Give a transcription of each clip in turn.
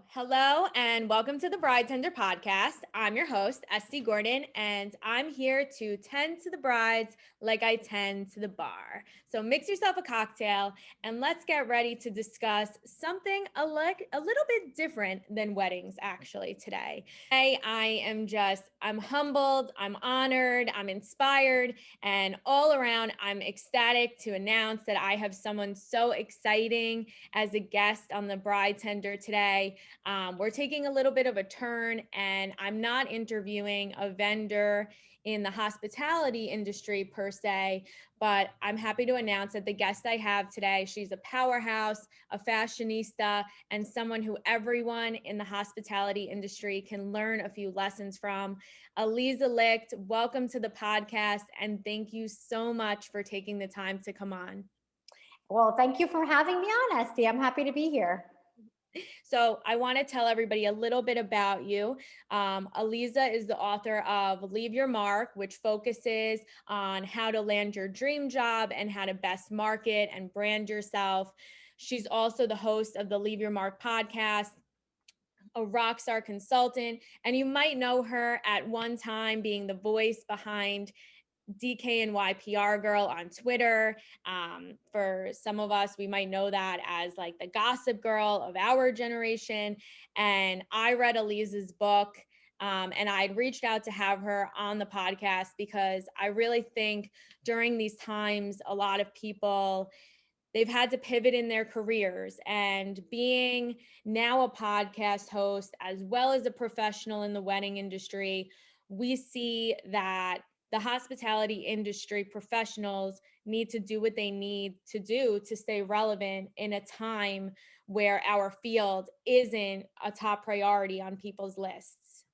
Hello and welcome to the Bride Tender podcast. I'm your host, Estee Gordon, and I'm here to tend to the brides like I tend to the bar. So mix yourself a cocktail and let's get ready to discuss something a little bit different than weddings actually today. I'm humbled, I'm honored, I'm inspired, and all around I'm ecstatic to announce that I have someone so exciting as a guest on the Bride Tender today. We're taking a little bit of a turn, and I'm not interviewing a vendor in the hospitality industry per se, but I'm happy to announce that the guest I have today, she's a powerhouse, a fashionista, and someone who everyone in the hospitality industry can learn a few lessons from. Aliza Licht, welcome to the podcast, and thank you so much for taking the time to come on. Well, thank you for having me on, Esty. I'm happy to be here. So I want to tell everybody a little bit about you. Aliza is the author of Leave Your Mark, which focuses on how to land your dream job and how to best market and brand yourself. She's also the host of the Leave Your Mark podcast, a rock star consultant, and you might know her at one time being the voice behind DKNY PR girl on Twitter. For some of us, we might know that as like the gossip girl of our generation. And I read Aliza's book. And I'd reached out to have her on the podcast because I really think during these times, a lot of people, they've had to pivot in their careers, and being now a podcast host as well as a professional in the wedding industry, we see that the hospitality industry professionals need to do what they need to do to stay relevant in a time where our field isn't a top priority on people's lists.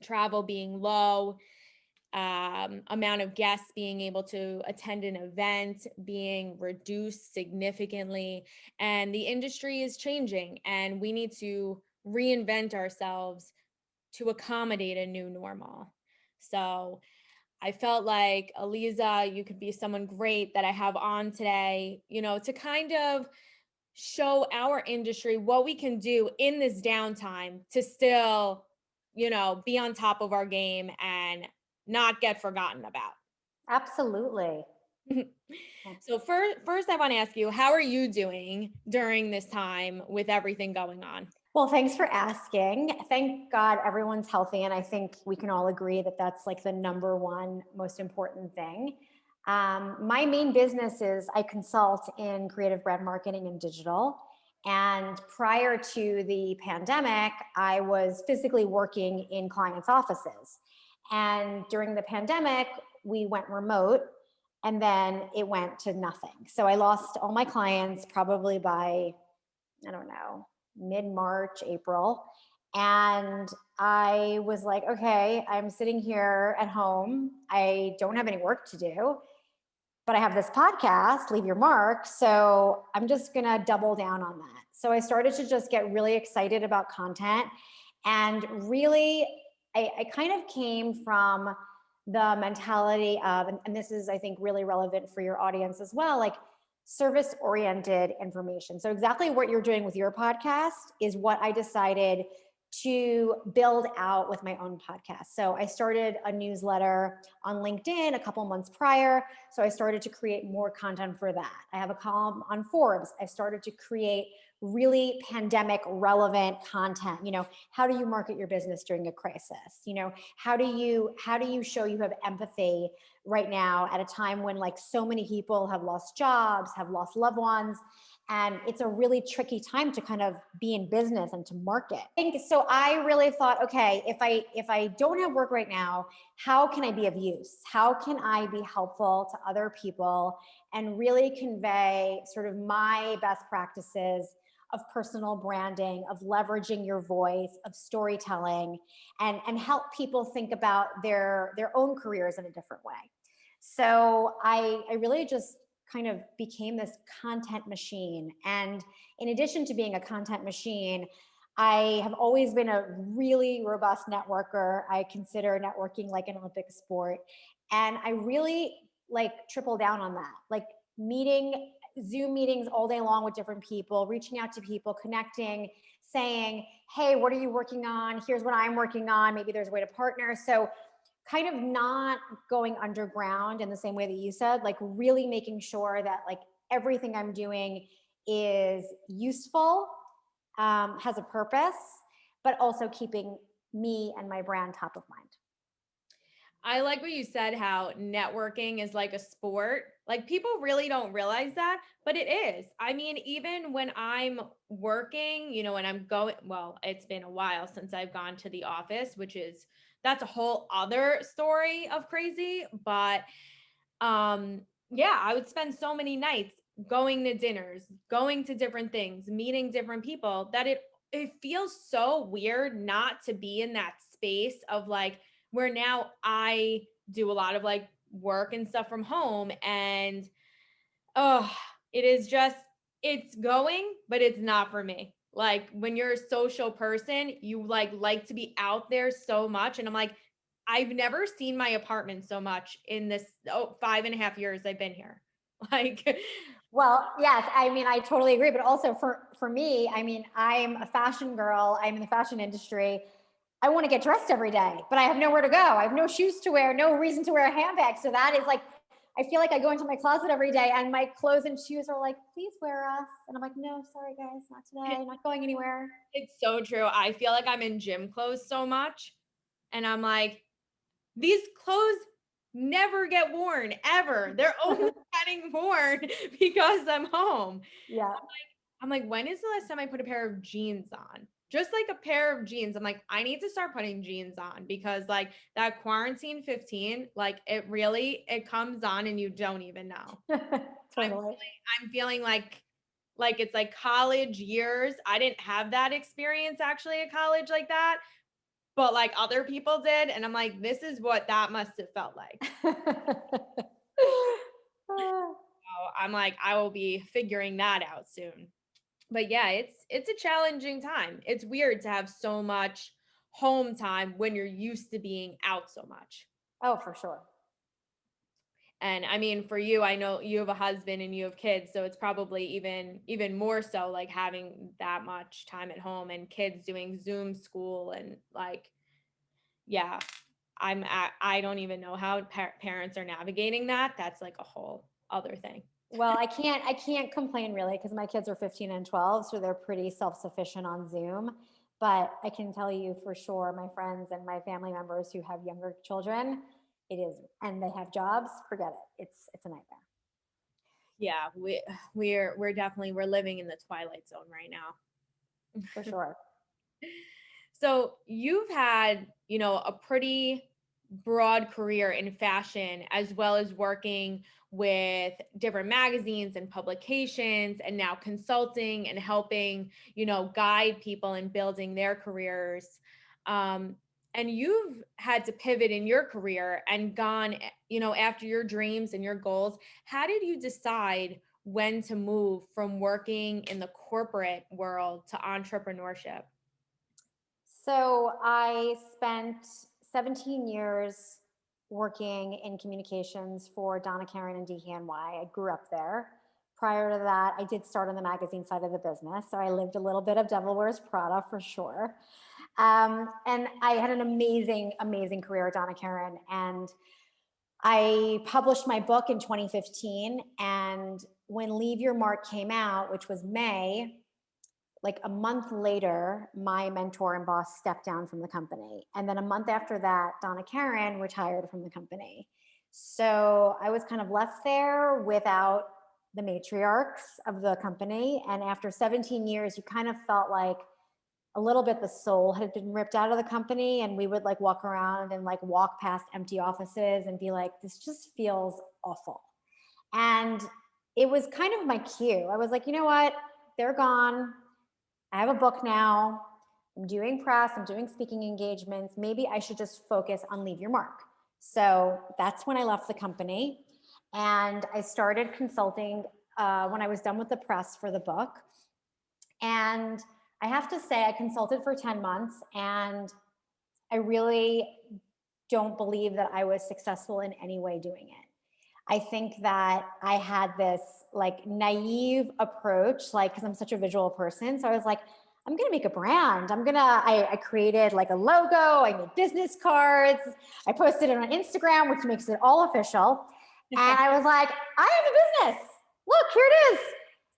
Travel being low, amount of guests being able to attend an event being reduced significantly, and the industry is changing, and we need to reinvent ourselves to accommodate a new normal. So I felt like, Aliza, you could be someone great that I have on today, to kind of show our industry what we can do in this downtime to still, be on top of our game and not get forgotten about. Absolutely. So first, I want to ask you, how are you doing during this time with everything going on? Well, thanks for asking. Thank God everyone's healthy. And I think we can all agree that that's like the number one most important thing. My main business is I consult in creative brand marketing and digital. And prior to the pandemic, I was physically working in clients' offices. And during the pandemic, we went remote and then it went to nothing. So I lost all my clients probably by, I don't know, mid-March, April. And I was like, okay, I'm sitting here at home. I don't have any work to do, but I have this podcast, Leave Your Mark. So I'm just going to double down on that. So I started to just get really excited about content. And really, I kind of came from the mentality of, and this is, I think, really relevant for your audience as well, like service oriented information. So, exactly what you're doing with your podcast is what I decided to build out with my own podcast. So I started a newsletter on LinkedIn a couple months prior. So I started to create more content for that. I have a column on Forbes. I started to create really pandemic relevant content. How do you market your business during a crisis? How do you show you have empathy right now at a time when like so many people have lost jobs, have lost loved ones, and it's a really tricky time to kind of be in business and to market. So I really thought, okay, if I don't have work right now, how can I be of use? How can I be helpful to other people and really convey sort of my best practices of personal branding, of leveraging your voice, of storytelling, and help people think about their own careers in a different way. So I really just kind of became this content machine. And in addition to being a content machine, I have always been a really robust networker. I consider networking like an Olympic sport. And I really like triple down on that, like meeting Zoom meetings all day long with different people, reaching out to people, connecting, saying, hey, what are you working on? Here's what I'm working on. Maybe there's a way to partner. So kind of not going underground in the same way that you said, like really making sure that like everything I'm doing is useful, has a purpose, but also keeping me and my brand top of mind. I like what you said, how networking is like a sport. Like people really don't realize that, but it is. I mean, even when I'm working, when I'm going, well, it's been a while since I've gone to the office, that's a whole other story of crazy. But yeah, I would spend so many nights going to dinners, going to different things, meeting different people that it feels so weird not to be in that space of like where now I do a lot of like work and stuff from home, and oh, it is just, it's going, but it's not for me. Like when you're a social person, you like to be out there so much. And I'm like, I've never seen my apartment so much in this 5.5 years I've been here. Like, Well, yes, I mean, I totally agree. But also for me, I mean, I'm a fashion girl. I'm in the fashion industry. I want to get dressed every day, but I have nowhere to go. I have no shoes to wear, no reason to wear a handbag. So that is like, I feel like I go into my closet every day and my clothes and shoes are like, please wear us. And I'm like, no, sorry guys, not today, not going anywhere. it's so true. I feel like I'm in gym clothes so much. And I'm like, these clothes never get worn ever. They're only getting worn because I'm home. Yeah. I'm like, when is the last time I put a pair of jeans on? Just like a pair of jeans. I'm like, I need to start putting jeans on because like that quarantine 15, like it comes on and you don't even know. Totally. I'm feeling like it's like college years. I didn't have that experience actually at college like that, but like other people did. And I'm like, this is what that must have felt like. So I'm like, I will be figuring that out soon. But yeah, it's a challenging time. It's weird to have so much home time when you're used to being out so much. Oh, for sure. And I mean, for you, I know you have a husband and you have kids, so it's probably even more so like having that much time at home and kids doing Zoom school and like yeah, I don't even know how parents are navigating that. That's like a whole other thing. Well, I can't complain really because my kids are 15 and 12, so they're pretty self-sufficient on Zoom. But I can tell you for sure, my friends and my family members who have younger children, it is, and they have jobs, forget it. It's a nightmare. Yeah, we're definitely we're living in the twilight zone right now. For sure. So you've had, a pretty broad career in fashion, as well as working with different magazines and publications, and now consulting and helping, guide people in building their careers. Um, and you've had to pivot in your career and gone, after your dreams and your goals. How did you decide when to move from working in the corporate world to entrepreneurship? So I spent 17 years working in communications for Donna Karan and DKNY. I grew up there. Prior to that, I did start on the magazine side of the business. So I lived a little bit of Devil Wears Prada for sure. And I had an amazing, amazing career at Donna Karan. And I published my book in 2015. And when Leave Your Mark came out, which was May, like a month later, my mentor and boss stepped down from the company. And then a month after that, Donna Karan retired from the company. So I was kind of left there without the matriarchs of the company. And after 17 years, you kind of felt like a little bit the soul had been ripped out of the company. And we would like walk around and like walk past empty offices and be like, this just feels awful. And it was kind of my cue. I was like, you know what? They're gone. I have a book now. I'm doing press, I'm doing speaking engagements. Maybe I should just focus on Leave Your Mark. So that's when I left the company. And I started consulting when I was done with the press for the book. And I have to say, I consulted for 10 months and I really don't believe that I was successful in any way doing it. I think that I had this like naive approach, like, because I'm such a visual person. So I was like, I'm going to make a brand. I created like a logo. I made business cards. I posted it on Instagram, which makes it all official. And I was like, I have a business. Look, here it is.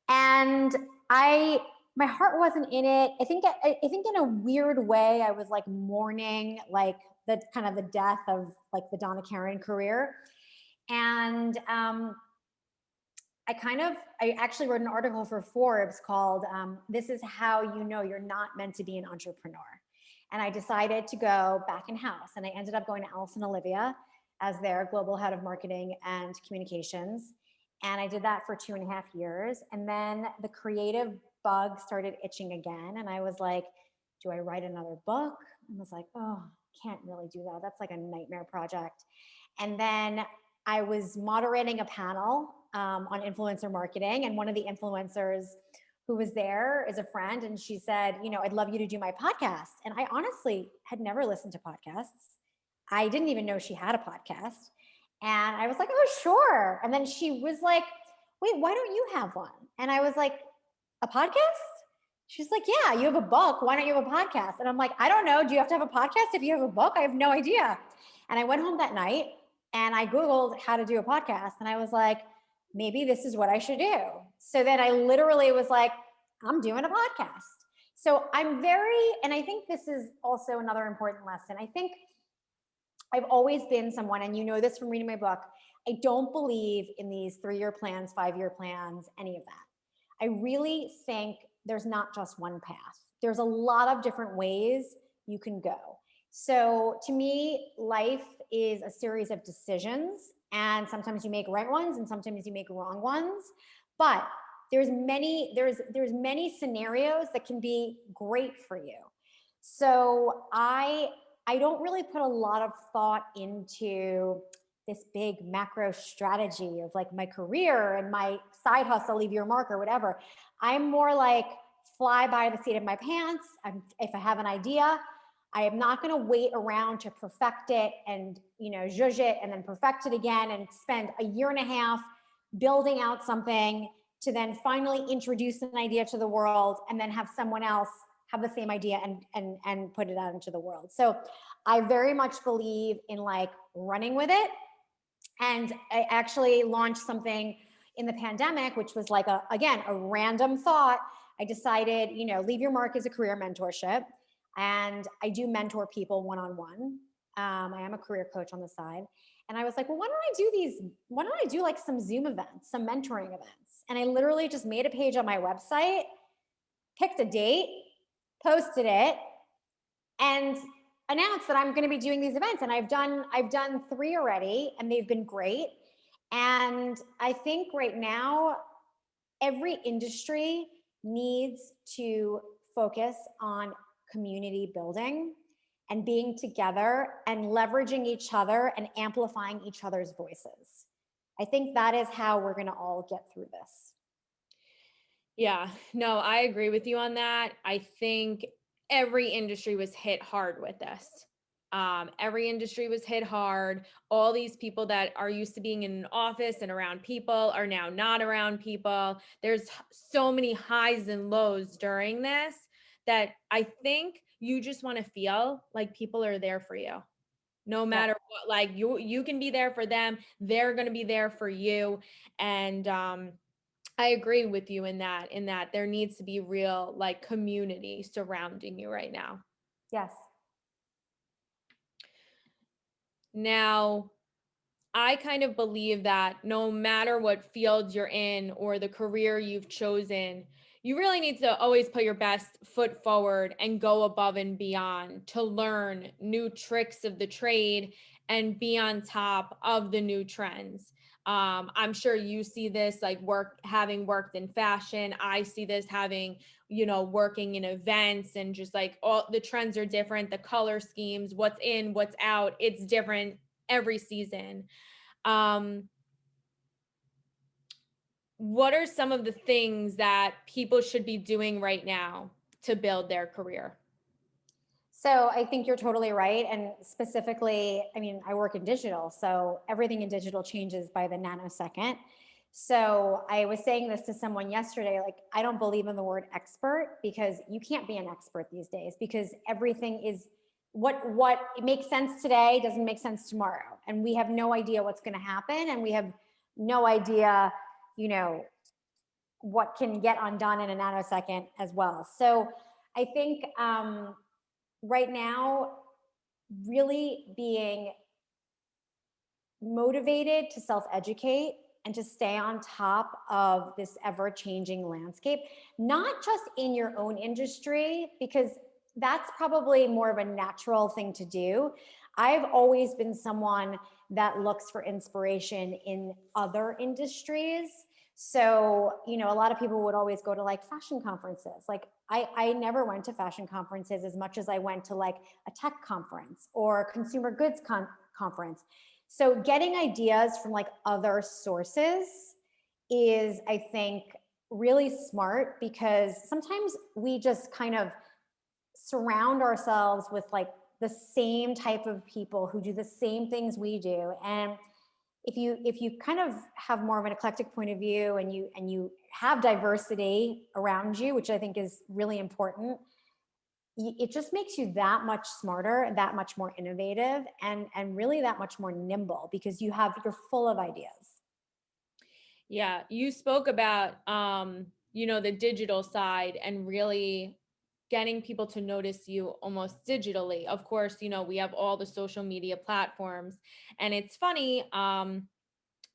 And my heart wasn't in it. I think in a weird way, I was like mourning like the kind of the death of like the Donna Karan career. And I actually wrote an article for Forbes called This is How You Know You're Not Meant to Be an Entrepreneur. And I decided to go back in house. And I ended up going to Allison Olivia as their global head of marketing and communications. And I did that for 2.5 years. And then the creative bug started itching again. And I was like, do I write another book? And I was like, oh, can't really do that. That's like a nightmare project. And then I was moderating a panel on influencer marketing. And one of the influencers who was there is a friend. And she said, I'd love you to do my podcast. And I honestly had never listened to podcasts. I didn't even know she had a podcast. And I was like, oh, sure. And then she was like, wait, why don't you have one? And I was like, a podcast? She's like, yeah, you have a book. Why don't you have a podcast? And I'm like, I don't know. Do you have to have a podcast if you have a book? I have no idea. And I went home that night and I Googled how to do a podcast. And I was like, maybe this is what I should do. So then I literally was like, I'm doing a podcast. So and I think this is also another important lesson. I think I've always been someone, and you know this from reading my book, I don't believe in these 3-year plans, 5-year plans, any of that. I really think there's not just one path. There's a lot of different ways you can go. So to me, life is a series of decisions, and sometimes you make right ones and sometimes you make wrong ones. But there's many scenarios that can be great for you. So I don't really put a lot of thought into this big macro strategy of like my career and my side hustle, leave your mark or whatever. I'm more like fly by the seat of my pants. If I have an idea, I am not going to wait around to perfect it and, zhuzh it and then perfect it again and spend a year and a half building out something to then finally introduce an idea to the world and then have someone else have the same idea and put it out into the world. So I very much believe in like running with it. And I actually launched something in the pandemic, which was like a random thought. I decided, leave your mark as a career mentorship. And I do mentor people one-on-one. I am a career coach on the side. And I was like, well, why don't I do like some Zoom events, some mentoring events? And I literally just made a page on my website, picked a date, posted it, and announced that I'm going to be doing these events. And I've done 3 already, and they've been great. And I think right now, every industry needs to focus on community building and being together and leveraging each other and amplifying each other's voices. I think that is how we're going to all get through this. Yeah, no, I agree with you on that. I think every industry was hit hard with this. Every industry was hit hard. All these people that are used to being in an office and around people are now not around people. There's so many highs and lows during this that I think you just want to feel like people are there for you. No matter what, like you can be there for them, they're going to be there for you. And I agree with you in that there needs to be real like community surrounding you right now. Yes. Now, I kind of believe that no matter what field you're in or the career you've chosen, you really need to always put your best foot forward and go above and beyond to learn new tricks of the trade and be on top of the new trends. I'm sure you see this like having worked in fashion. I see this having, working in events, and just like all the trends are different. The color schemes, what's in, what's out, it's different every season. What are some of the things that people should be doing right now to build their career? So I think you're totally right. And specifically, I work in digital, so everything in digital changes by the nanosecond. So I was saying this to someone yesterday, like, I don't believe in the word expert because you can't be an expert these days because everything is what makes sense today doesn't make sense tomorrow. And we have no idea what's going to happen. And we have no idea, you know, what can get undone in a nanosecond as well. So I think right now, really being motivated to self educate and to stay on top of this ever changing landscape, not just in your own industry, because that's probably more of a natural thing to do. I've always been someone that looks for inspiration in other industries. So, you know, a lot of people would always go to like fashion conferences. Like, I never went to fashion conferences as much as I went to like a tech conference or a consumer goods conference. So getting ideas from like other sources is, I think, really smart because sometimes we just kind of surround ourselves with like the same type of people who do the same things we do. And if you kind of have more of an eclectic point of view and you have diversity around you, which I think is really important, it just makes you that much smarter, that much more innovative, and really that much more nimble because you're full of ideas. Yeah, you spoke about the digital side and really getting people to notice you almost digitally. Of course, we have all the social media platforms. And it's funny, I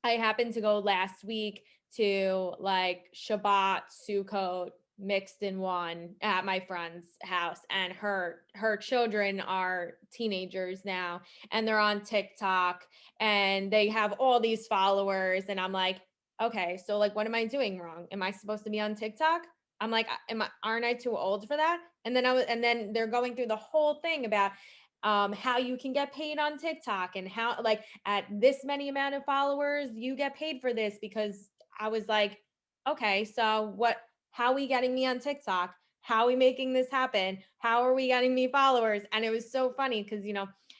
happened to go last week to like Shabbat, Sukkot mixed in one at my friend's house, and her children are teenagers now, and they're on TikTok, and they have all these followers, and I'm like, okay, so like what am I doing wrong? Am I supposed to be on TikTok? I'm like, aren't I too old for that? And then they're going through the whole thing about how you can get paid on TikTok and how like at this many amount of followers you get paid for this. Because I was like, okay, so how are we getting me on TikTok? How are we making this happen? How are we getting me followers? And it was so funny because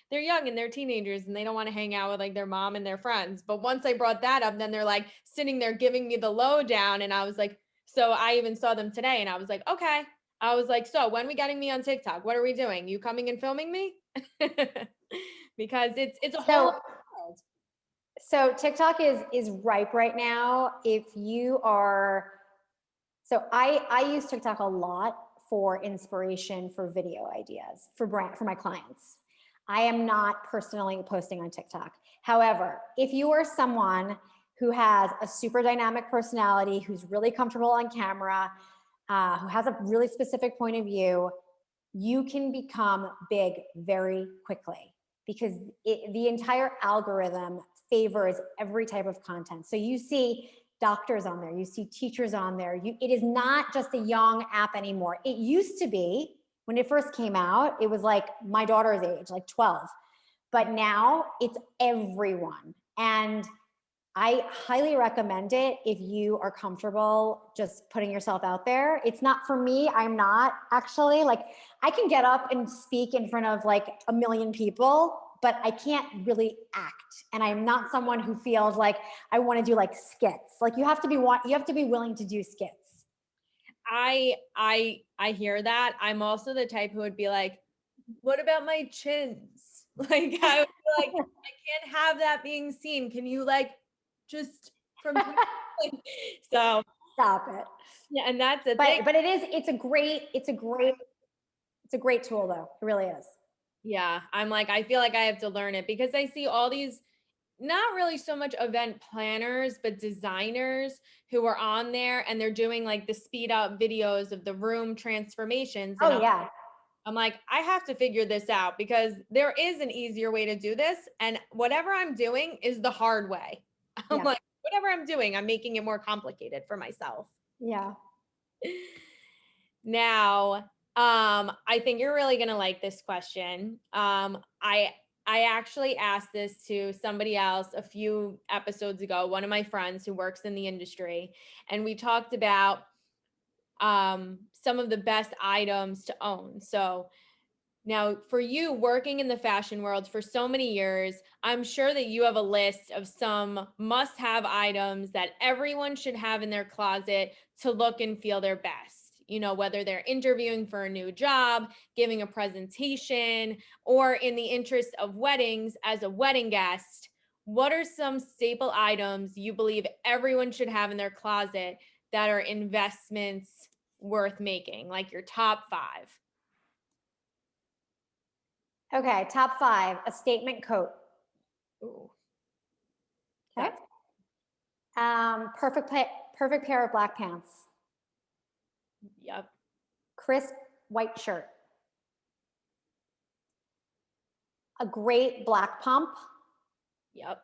they're young and they're teenagers and they don't want to hang out with like their mom and their friends. But once I brought that up, then they're like sitting there giving me the lowdown, and I was like, so I even saw them today and I was like, okay. I was like, so when we getting me on TikTok? What are we doing? You coming and filming me? Because it's a whole So world. so TikTok is ripe right now. If you are so I use TikTok a lot for inspiration for video ideas for my clients. I am not personally posting on TikTok. However, if you are someone who has a super dynamic personality, who's really comfortable on camera, who has a really specific point of view, you can become big very quickly because the entire algorithm favors every type of content. So you see doctors on there, you see teachers on there. It is not just a young app anymore. It used to be when it first came out, it was like my daughter's age, like 12. But now it's everyone. And I highly recommend it if you are comfortable just putting yourself out there. It's not for me. I'm not actually like, I can get up and speak in front of like a million people, but I can't really act. And I'm not someone who feels like I want to do like skits. Like you have to be willing to do skits. I hear that. I'm also the type who would be like, what about my chins? Like I would be like, I can't have that being seen. Can you like just from here? So Stop it. yeah, and that's the thing. But it's a great tool though. It really is. Yeah, I'm like, I feel like I have to learn it because I see all these not really so much event planners, but designers who are on there and they're doing like the speed up videos of the room transformations. And Oh yeah. I'm like, I have to figure this out because there is an easier way to do this. And whatever I'm doing is the hard way. I'm Yeah. like, whatever I'm doing, I'm making it more complicated for myself. Yeah. Now, I think you're really gonna like this question. I actually asked this to somebody else a few episodes ago, one of my friends who works in the industry, and we talked about some of the best items to own. So Now, for you working in the fashion world for so many years, I'm sure that you have a list of some must have items that everyone should have in their closet to look and feel their best. You know, whether they're interviewing for a new job, giving a presentation, or in the interest of weddings as a wedding guest, what are some staple items you believe everyone should have in their closet that are investments worth making, like your top five? Okay, top five, a statement coat. Ooh, Okay. that's Perfect pair of black pants. yep. Crisp white shirt. A great black pump Yep.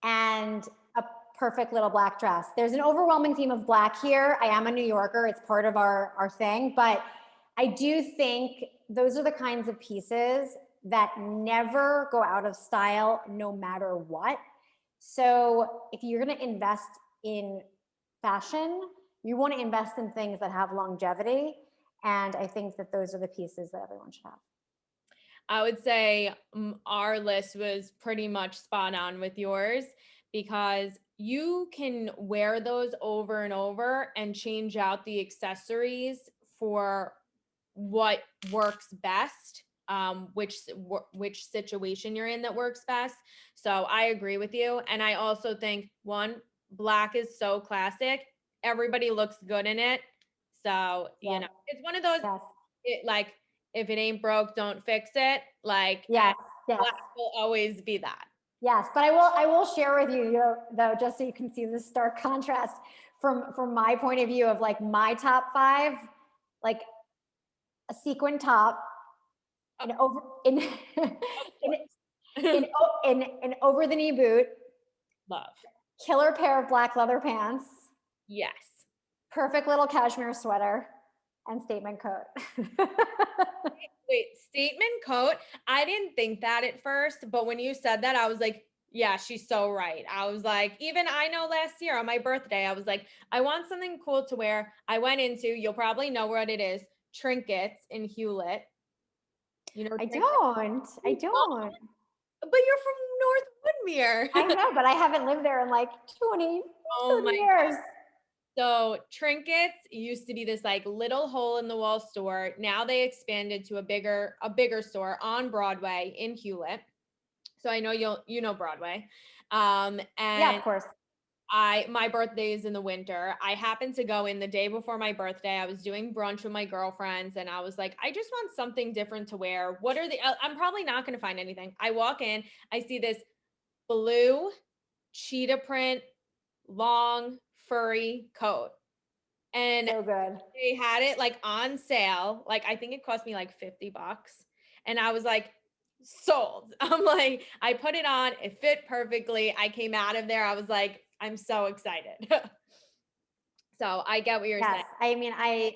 and a perfect little black dress. There's an overwhelming theme of black here. I am a New Yorker. It's part of our thing, but I do think those are the kinds of pieces that never go out of style no matter what. So if you're going to invest in fashion, you want to invest in things that have longevity. And I think that those are the pieces that everyone should have. I would say our list was pretty much spot on with yours because you can wear those over and over and change out the accessories for what works best, which situation you're in that works best. So I agree with you, and I also think one, black is so classic. Everybody looks good in it, so Yeah. it's one of those. Yes. It like if it ain't broke, don't fix it. Like, and Yes. Yes. black will always be that. Yes, but I will share with you, though, just so you can see the stark contrast from my point of view of like my top five, like a sequin top, an over in in an over the knee boot, Love. killer pair of black leather pants, Yes. perfect little cashmere sweater, and statement coat. Wait, statement coat. I didn't think that at first, but when you said that, I was like, yeah, she's so right. I was like, even I know last year on my birthday, I was like, I want something cool to wear. I went into, you'll probably know what it is, Trinkets in Hewlett. You know, I Trinkets? don't. I don't. But you're from North I Woodmere. know, but I haven't lived there in like 20, Oh 30 my years. So Trinkets used to be this like little hole in the wall store. Now they expanded to a bigger store on Broadway in Hewlett. So I know you know Broadway. Yeah, And of course. my birthday is in the winter. I happened to go in the day before my birthday. I was doing brunch with my girlfriends and I was like, I just want something different to wear. What are the I'm probably not going to find anything. I walk in, I see this blue cheetah print long furry coat. And So good. they had it like on sale. Like I think it cost me like $50. And I was like, sold. I'm like, I put it on, it fit perfectly. I came out of there. I was like, I'm so excited. So I get what you're Yes. saying. I mean,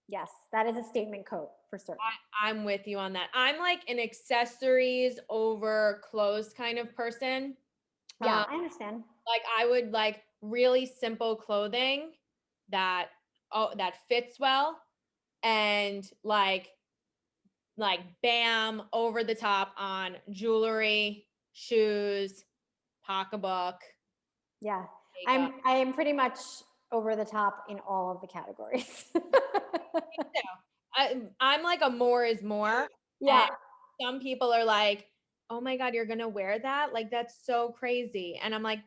yes, that is a statement coat for certain. I'm with you on that. I'm like an accessories over clothes kind of person. Yeah, I understand. Like I would like really simple clothing that that fits well and like bam over the top on jewelry, shoes, pocketbook, Yeah. makeup. I am pretty much over the top in all of the categories. So, I'm like a more is more. And Yeah, some people are like, oh my God, you're gonna wear that? Like that's so crazy. And I'm like,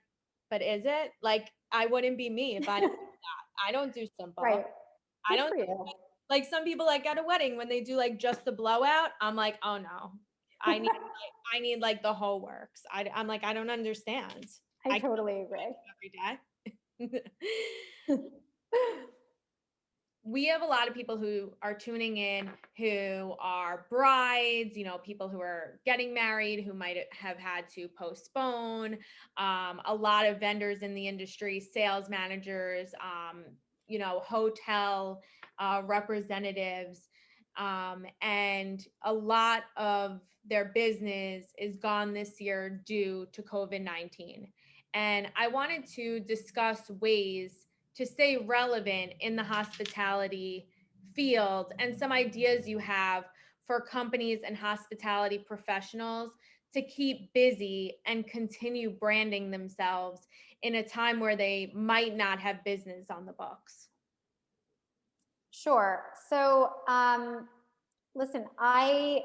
but is it? Like I wouldn't be me if I didn't do that. I don't do simple. right. I Good don't for you. like some people like at a wedding when they do like just the blowout. I'm like, oh no, I need like the whole works. I'm like, I don't understand. I I can't totally agree. do it every day. We have a lot of people who are tuning in who are brides, people who are getting married who might have had to postpone. A lot of vendors in the industry, sales managers, hotel representatives, and a lot of their business is gone this year due to COVID-19. And I wanted to discuss ways to stay relevant in the hospitality field and some ideas you have for companies and hospitality professionals to keep busy and continue branding themselves in a time where they might not have business on the books? Sure. So, listen, I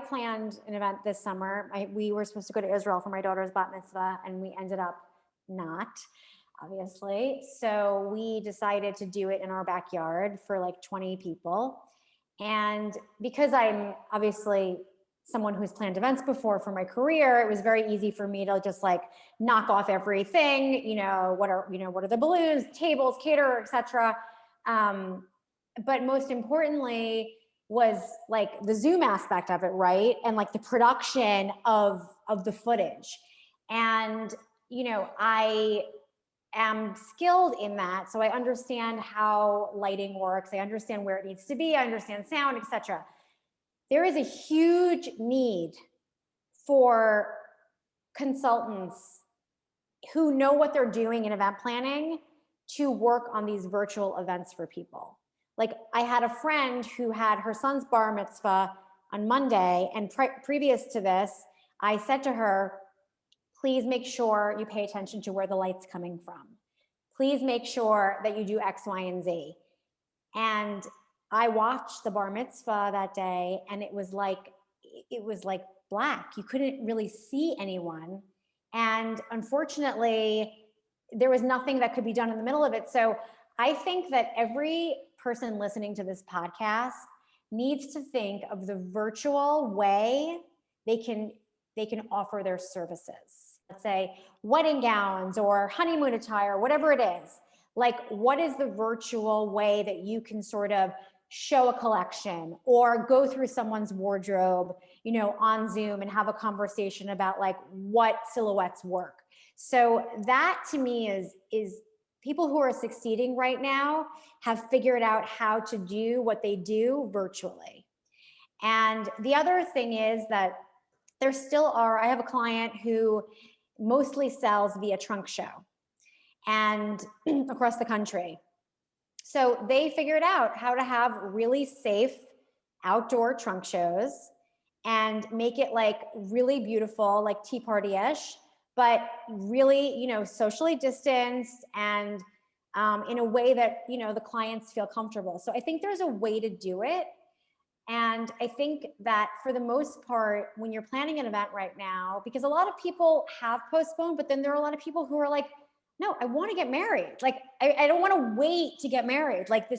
planned an event this summer. We were supposed to go to Israel for my daughter's bat mitzvah, and we ended up not, obviously. So we decided to do it in our backyard for like 20 people. And because I'm obviously someone who's planned events before for my career, it was very easy for me to just like knock off everything. What are the balloons, tables, caterer, etc. But most importantly was like the Zoom aspect of it, right? And like the production of the footage. And I am skilled in that, so I understand how lighting works. I understand where it needs to be. I understand sound, etc. There is a huge need for consultants who know what they're doing in event planning to work on these virtual events for people. Like I had a friend who had her son's bar mitzvah on Monday, and previous to this, I said to her, please make sure you pay attention to where the light's coming from. Please make sure that you do X, Y, and Z. And I watched the bar mitzvah that day, and it was like black. You couldn't really see anyone. And unfortunately, there was nothing that could be done in the middle of it. So I think that every person listening to this podcast needs to think of the virtual way they can offer their services. Let's say wedding gowns or honeymoon attire, whatever it is. Like, what is the virtual way that you can sort of show a collection or go through someone's wardrobe, on Zoom and have a conversation about like what silhouettes work. So that to me is people who are succeeding right now have figured out how to do what they do virtually. And the other thing is that there still are, I have a client who mostly sells via trunk show and across the country. So they figured out how to have really safe outdoor trunk shows and make it like really beautiful, like tea party-ish, but really, socially distanced and in a way that, the clients feel comfortable. So I think there's a way to do it. And I think that for the most part, when you're planning an event right now, because a lot of people have postponed, but then there are a lot of people who are like, no, I want to get married. Like, I don't want to wait to get married. Like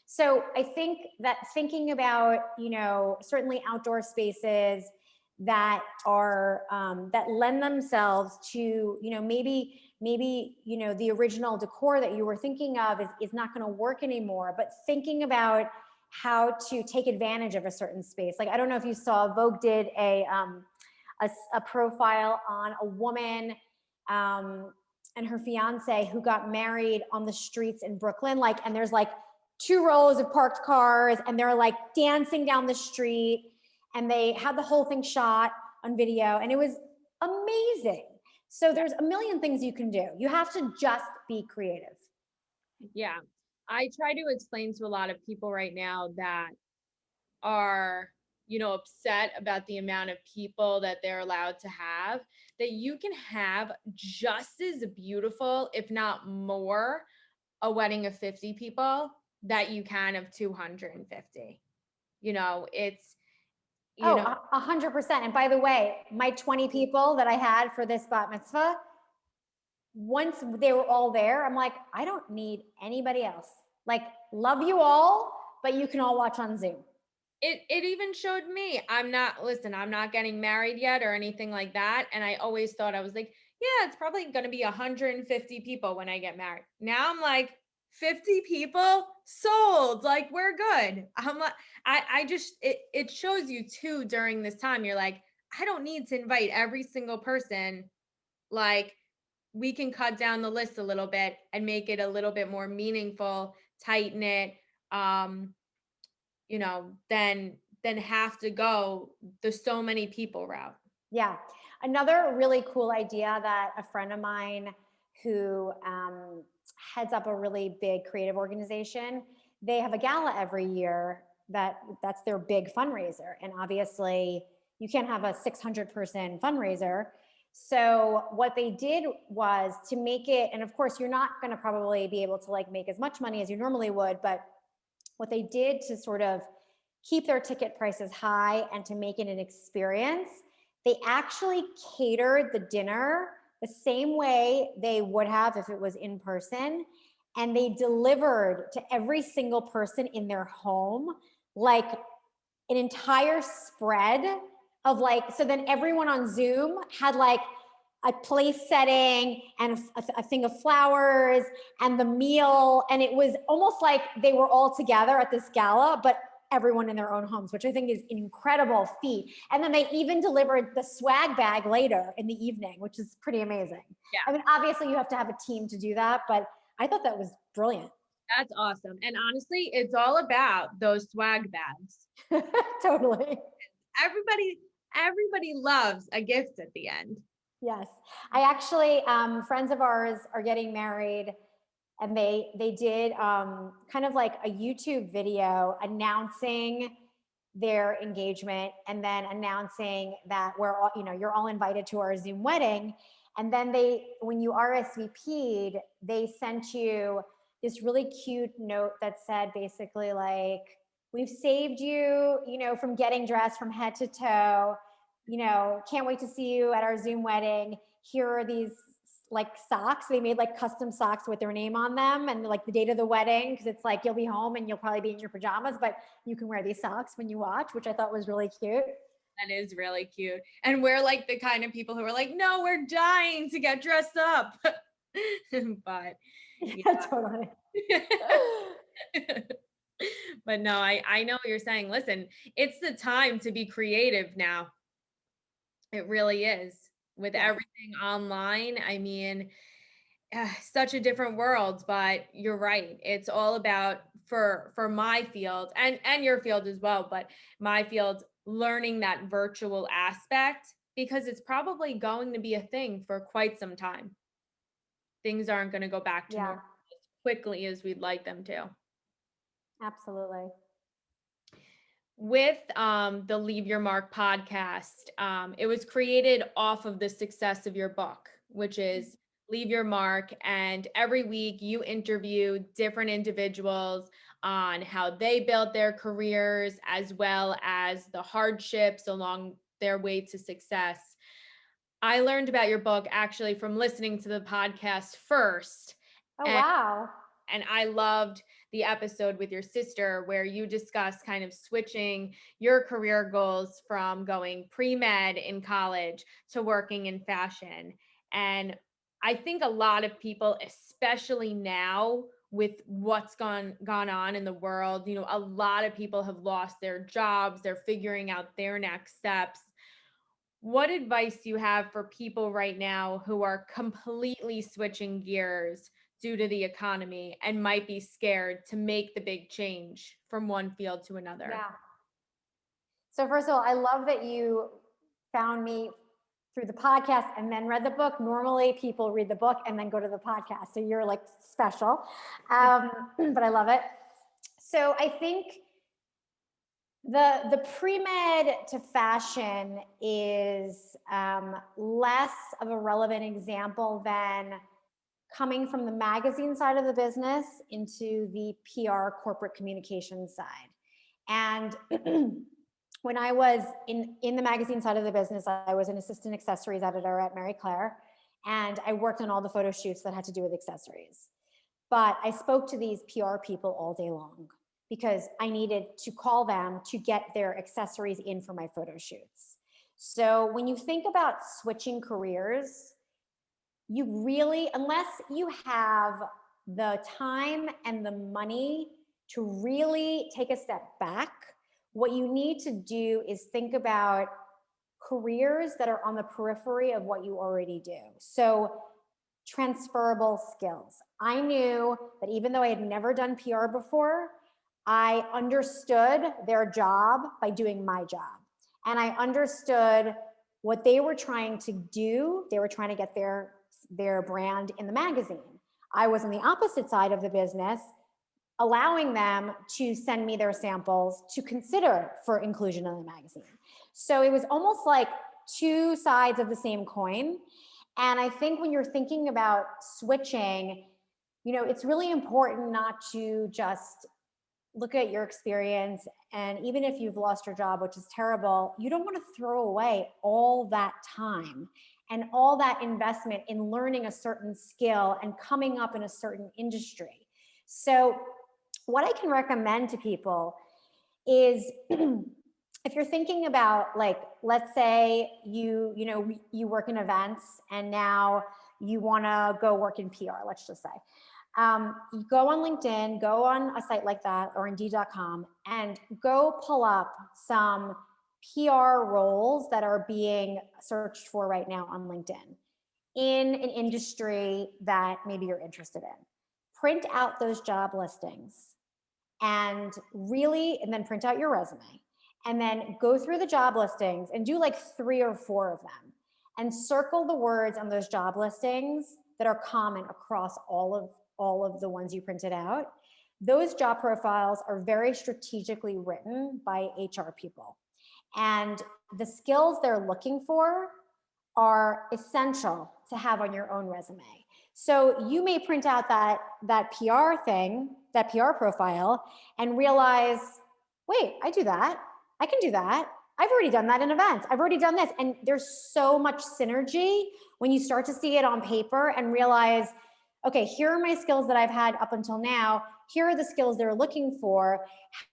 so I think that thinking about, certainly outdoor spaces that are, that lend themselves to, maybe, the original decor that you were thinking of is not going to work anymore, but thinking about how to take advantage of a certain space. Like, I don't know if you saw, Vogue did a profile on a woman, and her fiance who got married on the streets in Brooklyn. Like, and there's like 2 rows of parked cars and they're like dancing down the street, and they had the whole thing shot on video, and it was amazing. So there's a million things you can do. You have to just be creative. Yeah. I try to explain to a lot of people right now that are, upset about the amount of people that they're allowed to have, that you can have just as beautiful, if not more, a wedding of 50 people that you can of 250. It's, Oh, 100%. And by the way, my 20 people that I had for this bat mitzvah, once they were all there, I'm like, I don't need anybody else. Like, love you all, but you can all watch on Zoom. it even showed me, I'm not getting married yet or anything like that. And I always thought, I was like, yeah, it's probably going to be 150 people when I get married. Now I'm like, 50 people sold, like we're good. I'm like, I just, it shows you too during this time. You're like, I don't need to invite every single person. Like, we can cut down the list a little bit and make it a little bit more meaningful, tight knit, than have to go the so many people route. Yeah. Another really cool idea that a friend of mine who heads up a really big creative organization, they have a gala every year that's their big fundraiser. And obviously you can't have a 600-person fundraiser. So what they did was to make it, and of course you're not going to probably be able to like make as much money as you normally would, but what they did to sort of keep their ticket prices high and to make it an experience, they actually catered the dinner the same way they would have if it was in person. And they delivered to every single person in their home, like an entire spread of like, so then everyone on Zoom had like a place setting and a thing of flowers and the meal. And it was almost like they were all together at this gala, but everyone in their own homes, which I think is an incredible feat. And then they even delivered the swag bag later in the evening, which is pretty amazing. Yeah. I mean, obviously you have to have a team to do that, but I thought that was brilliant. That's awesome. And honestly, it's all about those swag bags. Totally. Everybody loves a gift at the end. Yes. I actually, friends of ours are getting married, and they did kind of like a YouTube video announcing their engagement and then announcing that we're all, you're all invited to our Zoom wedding. And then when you RSVP'd, they sent you this really cute note that said basically like, we've saved you, from getting dressed from head to toe. Can't wait to see you at our Zoom wedding. Here are these like socks. They made like custom socks with their name on them and like the date of the wedding. Cause it's like, you'll be home and you'll probably be in your pajamas, but you can wear these socks when you watch, which I thought was really cute. That is really cute. And we're like the kind of people who are like, no, we're dying to get dressed up. But yeah, totally. But no, I know what you're saying. Listen, it's the time to be creative now. It really is. With everything online, I mean, such a different world, but you're right. It's all about for my field and your field as well, but my field, learning that virtual aspect, because it's probably going to be a thing for quite some time. Things aren't going to go back to normal as quickly as we'd like them to. Absolutely. With the Leave Your Mark podcast, it was created off of the success of your book, which is Leave Your Mark. And every week you interview different individuals on how they built their careers, as well as the hardships along their way to success. I learned about your book actually from listening to the podcast first. Oh, wow. And I loved the episode with your sister where you discussed kind of switching your career goals from going pre-med in college to working in fashion. And I think a lot of people, especially now with what's gone on in the world, a lot of people have lost their jobs. They're figuring out their next steps. What advice do you have for people right now who are completely switching gears due to the economy and might be scared to make the big change from one field to another? Yeah. So first of all, I love that you found me through the podcast and then read the book. Normally people read the book and then go to the podcast. So you're like special, but I love it. So I think the pre-med to fashion is less of a relevant example than coming from the magazine side of the business into the PR corporate communications side. And when I was in the magazine side of the business, I was an assistant accessories editor at Marie Claire, and I worked on all the photo shoots that had to do with accessories. But I spoke to these PR people all day long because I needed to call them to get their accessories in for my photo shoots. So when you think about switching careers, you really, unless you have the time and the money to really take a step back, what you need to do is think about careers that are on the periphery of what you already do. So transferable skills. I knew that even though I had never done PR before, I understood their job by doing my job. And I understood what they were trying to do. They were trying to get their brand in the magazine. I was on the opposite side of the business, allowing them to send me their samples to consider for inclusion in the magazine. So it was almost like two sides of the same coin. And I think when you're thinking about switching, it's really important not to just look at your experience. And even if you've lost your job, which is terrible, you don't want to throw away all that time and all that investment in learning a certain skill and coming up in a certain industry. So what I can recommend to people is if you're thinking about, like, let's say you work in events and now you want to go work in PR, let's just say. You go on LinkedIn, go on a site like that or Indeed.com and go pull up some PR roles that are being searched for right now on LinkedIn in an industry that maybe you're interested in. Print out those job listings and then print out your resume and then go through the job listings and do like 3 or 4 of them and circle the words on those job listings that are common across all of the ones you printed out. Those job profiles are very strategically written by HR people. And the skills they're looking for are essential to have on your own resume. So you may print out that PR profile and realize, wait, I do that. I can do that. I've already done that in events. I've already done this. And there's so much synergy when you start to see it on paper and realize, okay, here are my skills that I've had up until now. Here are the skills they're looking for.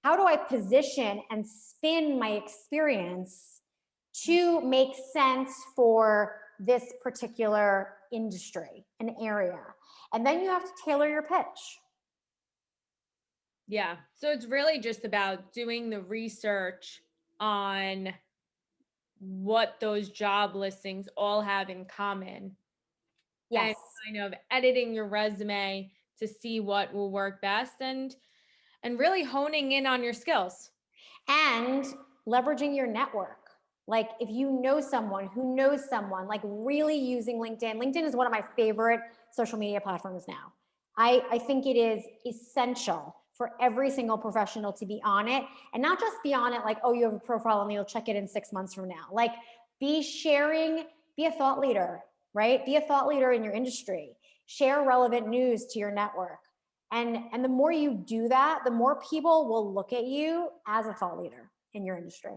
How do I position and spin my experience to make sense for this particular industry, an area? And then you have to tailor your pitch. Yeah. So it's really just about doing the research on what those job listings all have in common and Yes. kind of editing your resume to see what will work best and really honing in on your skills. And leveraging your network. Like if you know someone who knows someone, like really using LinkedIn. LinkedIn is one of my favorite social media platforms now. I think it is essential for every single professional to be on it, and not just be on it like, oh, you have a profile and you'll check it in 6 months from now. Like be a thought leader, right? Be a thought leader in your industry. Share relevant news to your network. And the more you do that, the more people will look at you as a thought leader in your industry.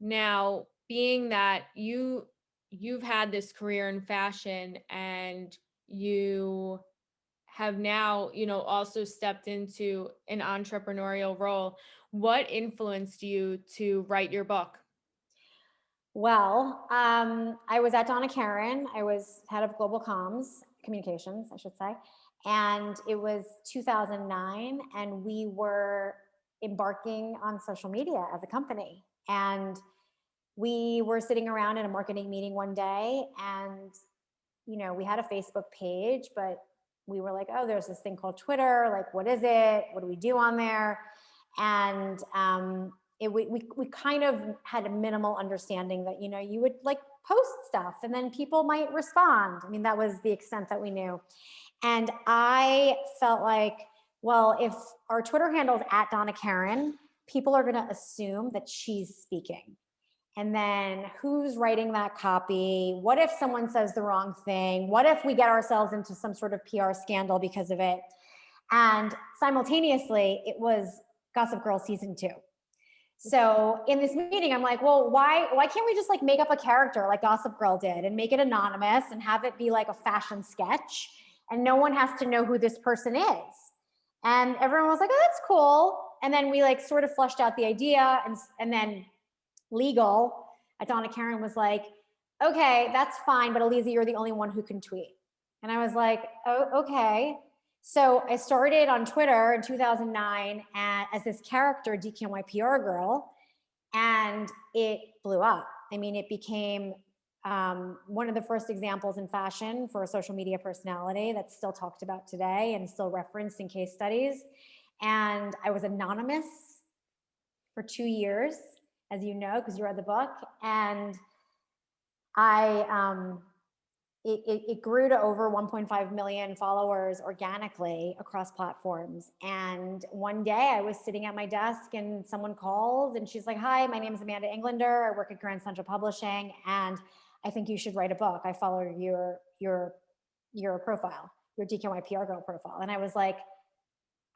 Now, being that you've had this career in fashion and you have now, also stepped into an entrepreneurial role, what influenced you to write your book? Well, I was at Donna Karan. I was head of global communications, I should say. And it was 2009, and we were embarking on social media as a company. And we were sitting around in a marketing meeting one day, and we had a Facebook page, but we were like, oh, there's this thing called Twitter. Like, what is it? What do we do on there? And we kind of had a minimal understanding that, you would like post stuff and then people might respond. I mean, that was the extent that we knew. And I felt like, well, if our Twitter handle is at Donna Karan, people are going to assume that she's speaking. And then who's writing that copy? What if someone says the wrong thing? What if we get ourselves into some sort of PR scandal because of it? And simultaneously, it was Gossip Girl season 2. So in this meeting, I'm like, well, why can't we just like make up a character like Gossip Girl did and make it anonymous and have it be like a fashion sketch and no one has to know who this person is? And everyone was like, oh, that's cool. And then we like sort of fleshed out the idea, and then legal at Donna Karan was like, okay, that's fine, but Aliza, you're the only one who can tweet. And I was like, oh, okay. So I started on Twitter in 2009 as this character, DKNY PR girl, and it blew up. I mean, it became one of the first examples in fashion for a social media personality that's still talked about today and still referenced in case studies. And I was anonymous for 2 years, as you know, because you read the book. And I it grew to over 1.5 million followers organically across platforms. And one day I was sitting at my desk and someone called and she's like, "Hi, my name is Amanda Englander. I work at Grand Central Publishing and I think you should write a book. I follow your profile, your DKY PR girl profile." And I was like,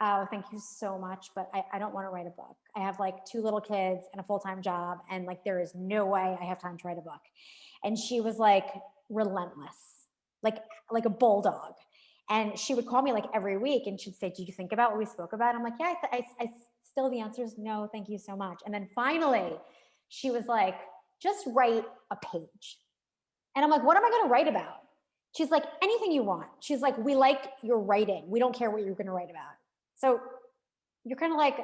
"Oh, thank you so much, but I don't want to write a book. I have like two little kids and a full-time job, and like there is no way I have time to write a book." And she was like relentless, like like a bulldog. And she would call me like every week, and she'd say, "Did you think about what we spoke about?" I'm like, "Yeah, I still the answer is no, thank you so much." And then finally, she was like, "Just write a page." And I'm like, "What am I going to write about?" She's like, "Anything you want." She's like, "We like your writing. We don't care what you're going to write about." So you're kind of like,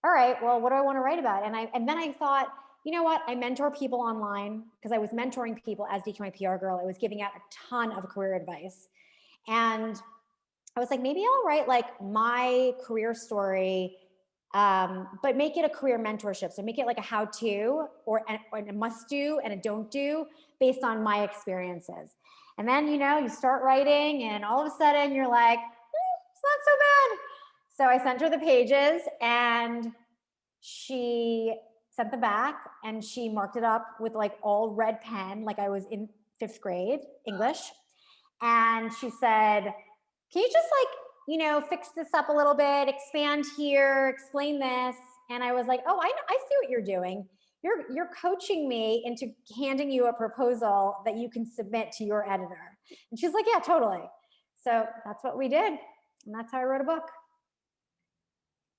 "All right, well, what do I want to write about?" And then I thought, you know what? I mentor people online because I was mentoring people as DKY PR girl. I was giving out a ton of career advice. And I was like, maybe I'll write like my career story, but make it a career mentorship. So make it like a how to or a must do and a don't do based on my experiences. And then, you start writing, and all of a sudden you're like, it's not so bad. So I sent her the pages, and she sent them back, and she marked it up with like all red pen, like I was in fifth grade English. And she said, "Can you just like, fix this up a little bit, expand here, explain this?" And I was like, "Oh, I see what you're doing. You're coaching me into handing you a proposal that you can submit to your editor." And she's like, "Yeah, totally." So that's what we did. And that's how I wrote a book.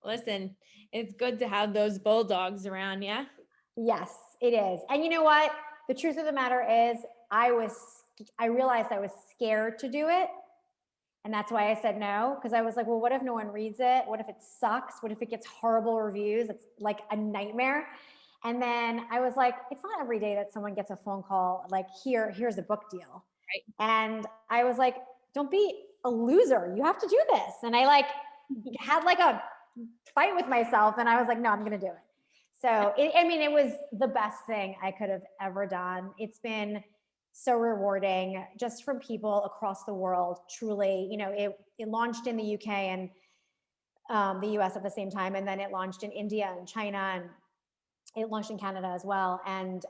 Listen, it's good to have those bulldogs around, yeah? Yes, it is. And you know what? The truth of the matter is, I realized I was scared to do it. And that's why I said no, because I was like, well, what if no one reads it? What if it sucks? What if it gets horrible reviews? It's like a nightmare. And then I was like, it's not every day that someone gets a phone call like, here's a book deal. Right. And I was like, don't be a loser. You have to do this. And I like had like a fight with myself, and I was like, no, I'm going to do it. So, it was the best thing I could have ever done. It's been so rewarding just from people across the world. Truly, it launched in the UK and the US at the same time, and then it launched in India and China, and it launched in Canada as well, and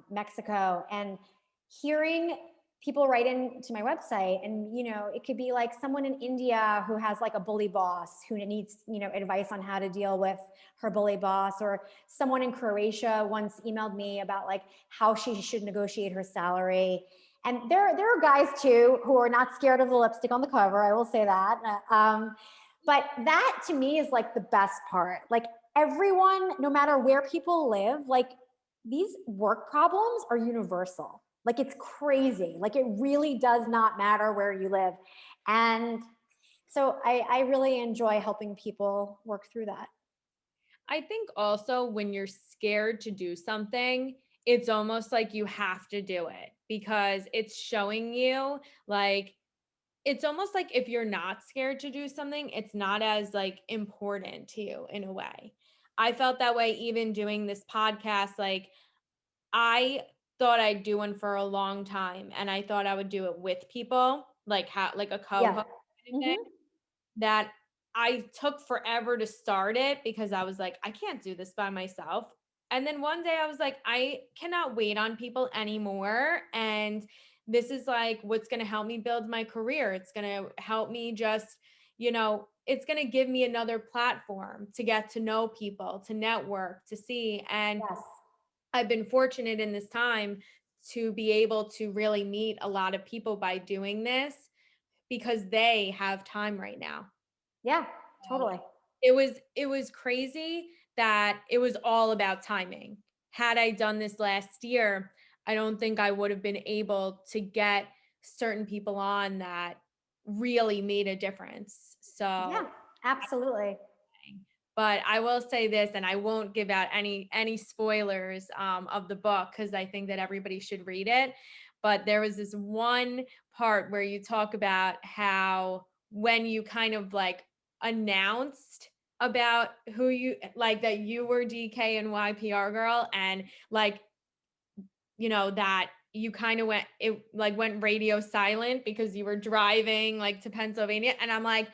Mexico. And hearing people write into my website, and it could be like someone in India who has like a bully boss who needs advice on how to deal with her bully boss, or someone in Croatia once emailed me about like how she should negotiate her salary. And there are guys too who are not scared of the lipstick on the cover, I will say that. But that to me is like the best part. Like everyone, no matter where people live, like these work problems are universal. Like it's crazy. Like it really does not matter where you live. And so I really enjoy helping people work through that. I think also when you're scared to do something, it's almost like you have to do it because it's showing you like it's almost like if you're not scared to do something, it's not as like important to you in a way. I felt that way even doing this podcast. Like I thought I'd do one for a long time and I thought I would do it with people, like how like a co-host Yeah. kind of thing Hmm. that I took forever to start it because I was like, I can't do this by myself. And then one day I was like, I cannot wait on people anymore. And this is like what's going to help me build my career. It's going to help me just, it's going to give me another platform to get to know people, to network, to see. And Yes. I've been fortunate in this time to be able to really meet a lot of people by doing this because they have time right now. Yeah, So totally. it was crazy that it was all about timing. Had I done this last year, I don't think I would have been able to get certain people on that really made a difference. Yeah, So, absolutely. but I will say this, and I won't give out any spoilers of the book because I think that everybody should read it. But there was this one part where you talk about how when you kind of like announced about who you like that you were DK and YPR girl, and like that you kind of went radio silent because you were driving like to Pennsylvania. And I'm like,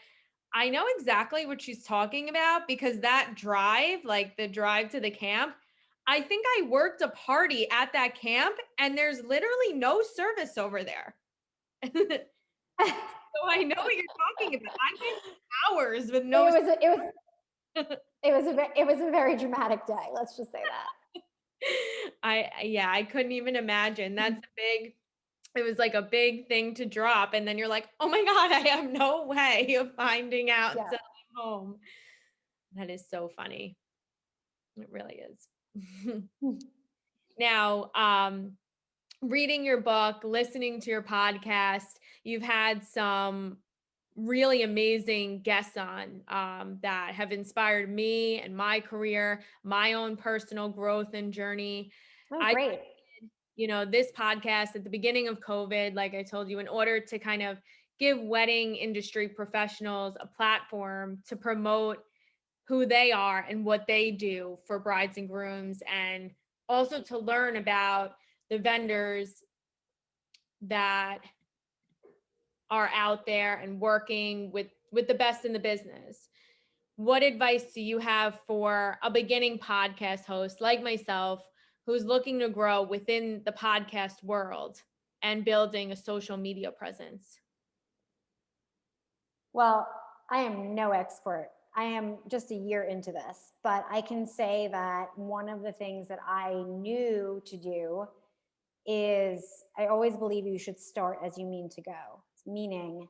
I know exactly what she's talking about because that drive, like the drive to the camp, I think I worked a party at that camp and there's literally no service over there. So I know what you're talking about. I went hours with no. It was a very dramatic day. Let's just say that. Yeah, I couldn't even imagine. It was like a big thing to drop. And then you're like, oh my God, I have no way of finding out Yeah. until I'm home. That is so funny. It really is. Now, reading your book, listening to your podcast, you've had some really amazing guests on that have inspired me and my career, my own personal growth and journey. Oh, I, great. this podcast at the beginning of COVID, like I told you, in order to kind of give wedding industry professionals a platform to promote who they are and what they do for brides and grooms, and also to learn about the vendors that are out there and working with the best in the business. What advice do you have for a beginning podcast host like myself who's looking to grow within the podcast world and building a social media presence? Well, I am no expert. I am just a year into this, but I can say that one of the things that I knew to do is I always believe you should start as you mean to go, meaning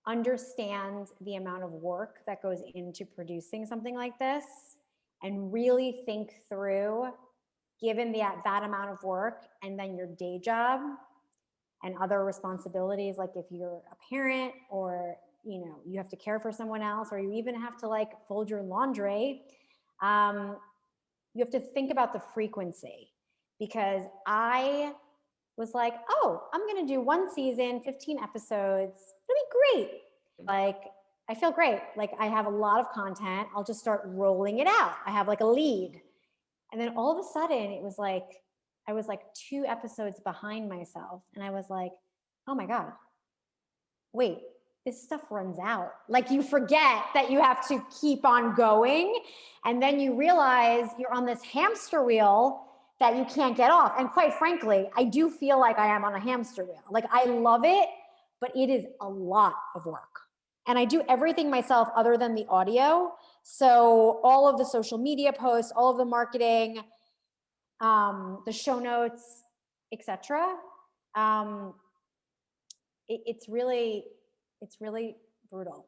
understand the amount of work that goes into producing something like this and really think through, given that amount of work and then your day job and other responsibilities, like if you're a parent or you have to care for someone else, or you even have to like fold your laundry, you have to think about the frequency. Because I was like, oh, I'm going to do one season, 15 episodes. It'll be great. Like, I feel great. Like, I have a lot of content. I'll just start rolling it out. I have like a lead. And then all of a sudden, it was like, I was like 2 episodes behind myself. And I was like, oh my God, wait, this stuff runs out. Like, you forget that you have to keep on going. And then you realize you're on this hamster wheel that you can't get off. And quite frankly, I do feel like I am on a hamster wheel. Like, I love it, but it is a lot of work. And I do everything myself other than the audio. So all of the social media posts, all of the marketing, the show notes, etc. It's really brutal.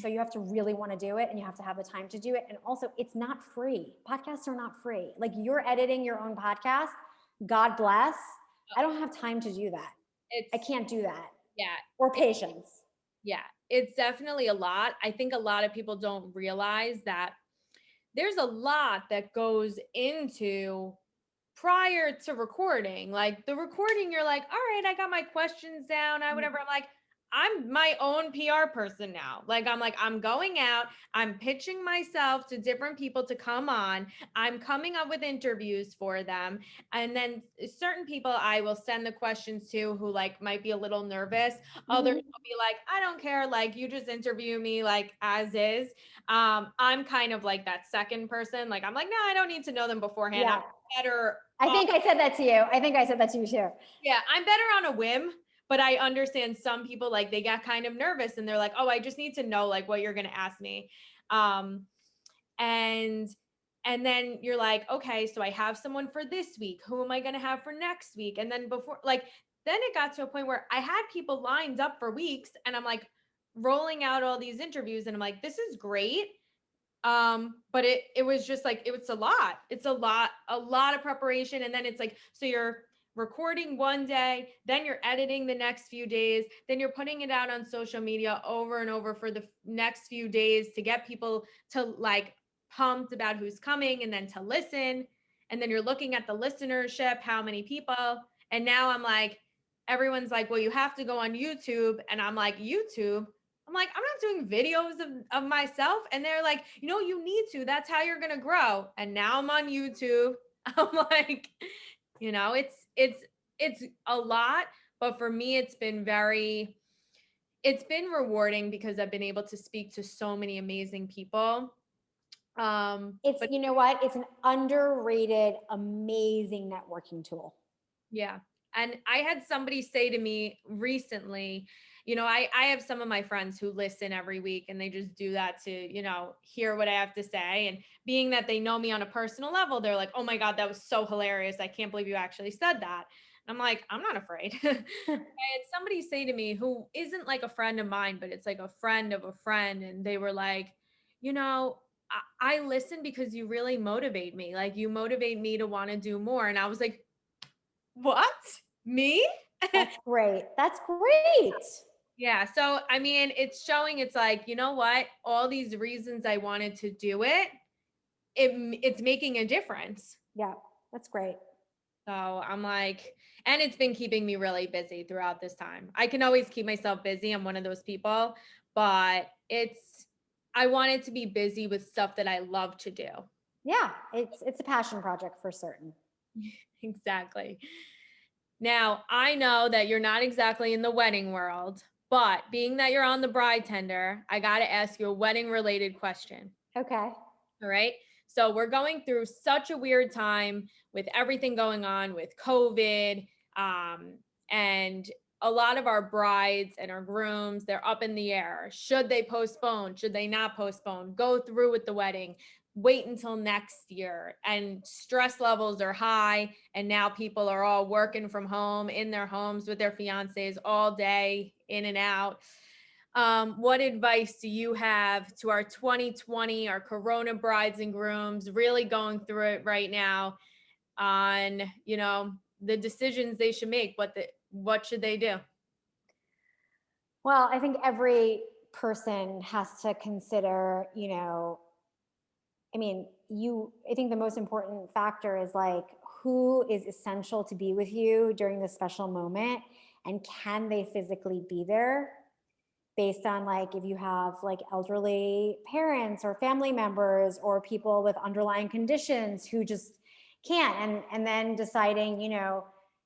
So you have to really want to do it, and you have to have the time to do it. And also, it's not free. Podcasts are not free. Like, you're editing your own podcast. God bless. I don't have time to do that. I can't do that. Yeah. Or patience. Yeah. It's definitely a lot. I think a lot of people don't realize that there's a lot that goes into prior to recording. Like the recording, you're like, all right, I got my questions down, whatever. I'm like, I'm my own PR person now. Like, I'm going out, I'm pitching myself to different people to come on. I'm coming up with interviews for them. And then certain people I will send the questions to who like might be a little nervous. Others will be like, I don't care. Like, you just interview me like as is. I'm kind of like that second person. Like, I'm like, no, I don't need to know them beforehand. Yeah. I'm better. I think I said that to you. I think I said that to you too. Yeah, I'm better on a whim, but I understand some people like they get kind of nervous and they're like, "Oh, I just need to know like what you're going to ask me." Um and and then you're like, "Okay, so I have someone for this week. Who am I going to have for next week?" And then then it got to a point where I had people lined up for weeks and I'm like rolling out all these interviews and I'm like, "This is great." But it was just like, it was a lot. It's a lot of preparation. And then it's like, so you're recording one day, then you're editing the next few days, then you're putting it out on social media over and over for the next few days to get people to like pumped about who's coming and then to listen. And then you're looking at the listenership, how many people. And now I'm like, everyone's like, well, you have to go on YouTube. And I'm like, YouTube? I'm like, I'm not doing videos of myself. And they're like, you need to. That's how you're going to grow. And now I'm on YouTube. I'm like, it's it's a lot, but for me, it's been rewarding because I've been able to speak to so many amazing people. It's, But you know what? It's an underrated, amazing networking tool. yeah. And I had somebody say to me recently, I have some of my friends who listen every week and they just do that to, hear what I have to say. And being that they know me on a personal level, they're like, oh my God, that was so hilarious. I can't believe you actually said that. And I'm like, I'm not afraid. I had somebody say to me who isn't like a friend of mine, but it's like a friend of a friend. And they were like, you know, I listen because you really motivate me. Like you motivate me to want to do more. And I was like, what? Me? That's great. That's great. Yeah. So, I mean, it's showing it's like, you know what? All these reasons I wanted to do it's making a difference. Yeah, that's great. So I'm like, and it's been keeping me really busy throughout this time. I can always keep myself busy. I'm one of those people, but I wanted to be busy with stuff that I love to do. Yeah, it's a passion project for certain. Exactly. Now, I know that you're not exactly in the wedding world, but being that you're on the bride tender, I got to ask you a wedding related question. Okay. All right. So, we're going through such a weird time with everything going on with COVID. Um, and a lot of our brides and our grooms, they're up in the air. Should they postpone? Should they not postpone? Go through with the wedding? Wait until next year? And stress levels are high. And now people are all working from home in their homes with their fiancés all day, in and out. What advice do you have to our 2020, our Corona brides and grooms, really going through it right now on, the decisions they should make? What should they do? Well, I think every person has to consider, I mean, I think the most important factor is like who is essential to be with you during this special moment and can they physically be there based on like if you have like elderly parents or family members or people with underlying conditions who just can't and then deciding,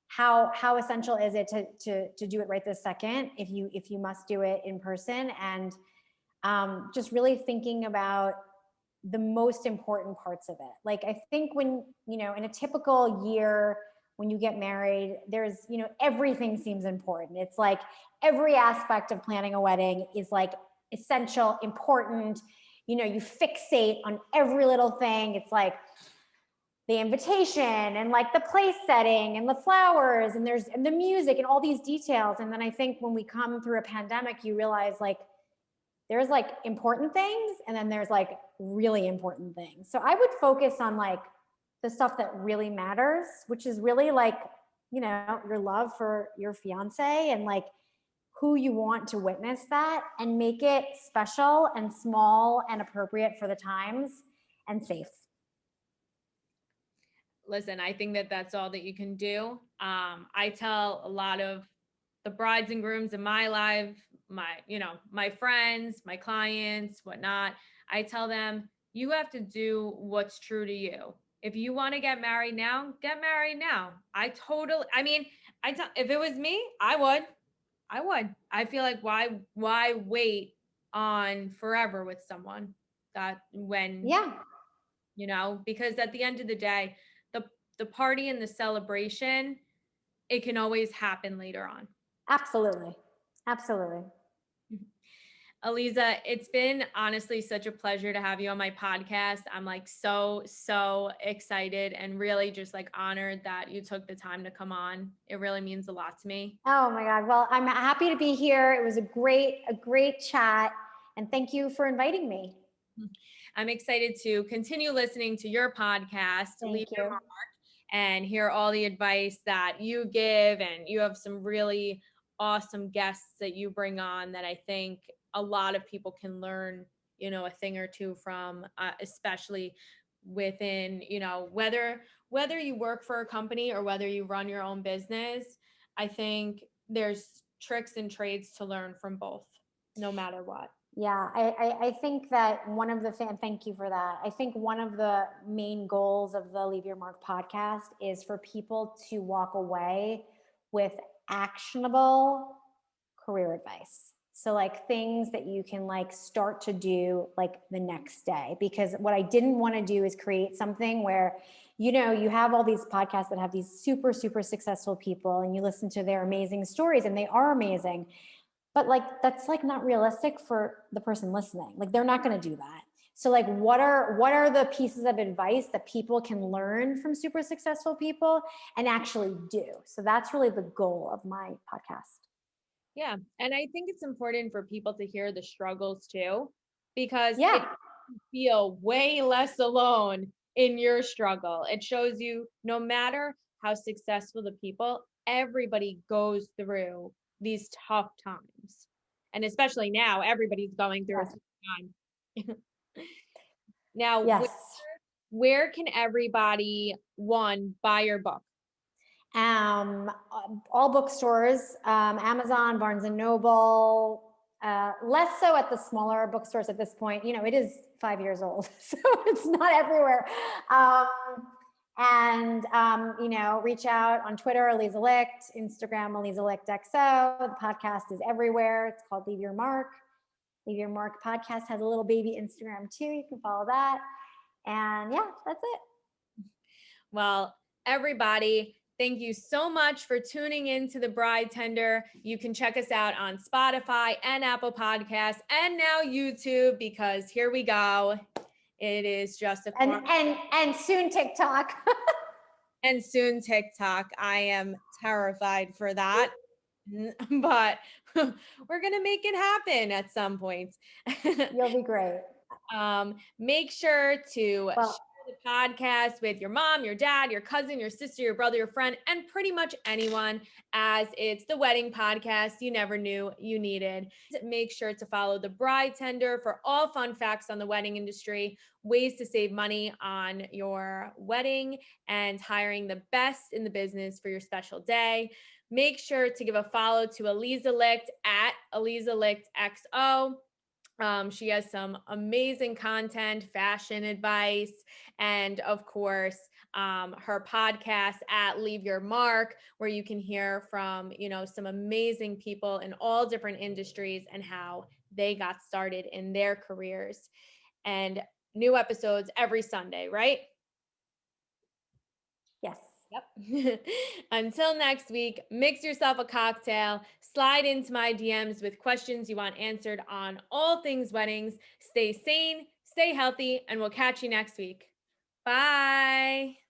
how essential is it to do it right this second if you must do it in person and just really thinking about the most important parts of it. Like I think when, in a typical year when you get married, there's, everything seems important. It's like every aspect of planning a wedding is like essential, important. You fixate on every little thing. It's like the invitation and like the place setting and the flowers and the music and all these details. And then I think when we come through a pandemic, you realize like there's like important things and then there's like really important things. So I would focus on like the stuff that really matters, which is really like, your love for your fiance and like who you want to witness that and make it special and small and appropriate for the times and safe. Listen, I think that that's all that you can do. I tell a lot of the brides and grooms in my life, my friends, my clients, whatnot. I tell them, you have to do what's true to you. If you want to get married now, get married now. I mean, if it was me, I would. I would. I feel like why wait on forever with someone that when, Yeah, because at the end of the day, the the party and the celebration, it can always happen later on. absolutely. Absolutely. Aliza, it's been honestly such a pleasure to have you on my podcast. I'm like so excited and really just like honored that you took the time to come on. It really means a lot to me. Oh my God. Well, I'm happy to be here. It was a great chat. And thank you for inviting me. I'm excited to continue listening to your podcast, Leave Thank Your you. Mark, and hear all the advice that you give. And you have some really awesome guests that you bring on that I think a lot of people can learn, a thing or two from, especially within, whether you work for a company or whether you run your own business. I think there's tricks and trades to learn from both, no matter what. Yeah, I think that thank you for that. I think one of the main goals of the Leave Your Mark podcast is for people to walk away with actionable career advice. So like things that you can like start to do like the next day. Because what I didn't want to do is create something where, you know, you have all these podcasts that have these super, super successful people and you listen to their amazing stories and they are amazing. But like that's like not realistic for the person listening. Like they're not going to do that. So like what are the pieces of advice that people can learn from super successful people and actually do? So that's really the goal of my podcast. Yeah. And I think it's important for people to hear the struggles too, because it Yeah. feel way less alone in your struggle. It shows you no matter how successful the people, everybody goes through these tough times. And especially now, everybody's going through a Yes. tough time. Now, Yes. where can everybody, one, buy your book? All bookstores, Amazon, Barnes and Noble, less so at the smaller bookstores at this point. You know, it is 5 years old, so it's not everywhere. You know, reach out on Twitter, Aliza Licht, Instagram, Aliza Licht XO. The podcast is everywhere. It's called Leave Your Mark. Leave Your Mark podcast has a little baby Instagram too. You can follow that. And yeah, that's it. Well, everybody, thank you so much for tuning in to the Bride Tender. You can check us out on Spotify and Apple Podcasts and now YouTube, because here we go. It is just a And soon TikTok. and soon TikTok. I am terrified for that. But we're going to make it happen at some point. You'll be great. Make sure to Well, share the podcast with your mom, your dad, your cousin, your sister, your brother, your friend, and pretty much anyone, as it's the wedding podcast you never knew you needed. Make sure to follow the Bride Tender for all fun facts on the wedding industry, ways to save money on your wedding, and hiring the best in the business for your special day. Make sure to give a follow to Aliza Licht at Aliza Licht XO. She has some amazing content, fashion advice, and of course, her podcast at Leave Your Mark, where you can hear from, you know, some amazing people in all different industries and how they got started in their careers. And new episodes every Sunday, right? yes. Yep. Until next week, mix yourself a cocktail, slide into my DMs with questions you want answered on all things weddings. Stay sane, stay healthy, and we'll catch you next week. Bye.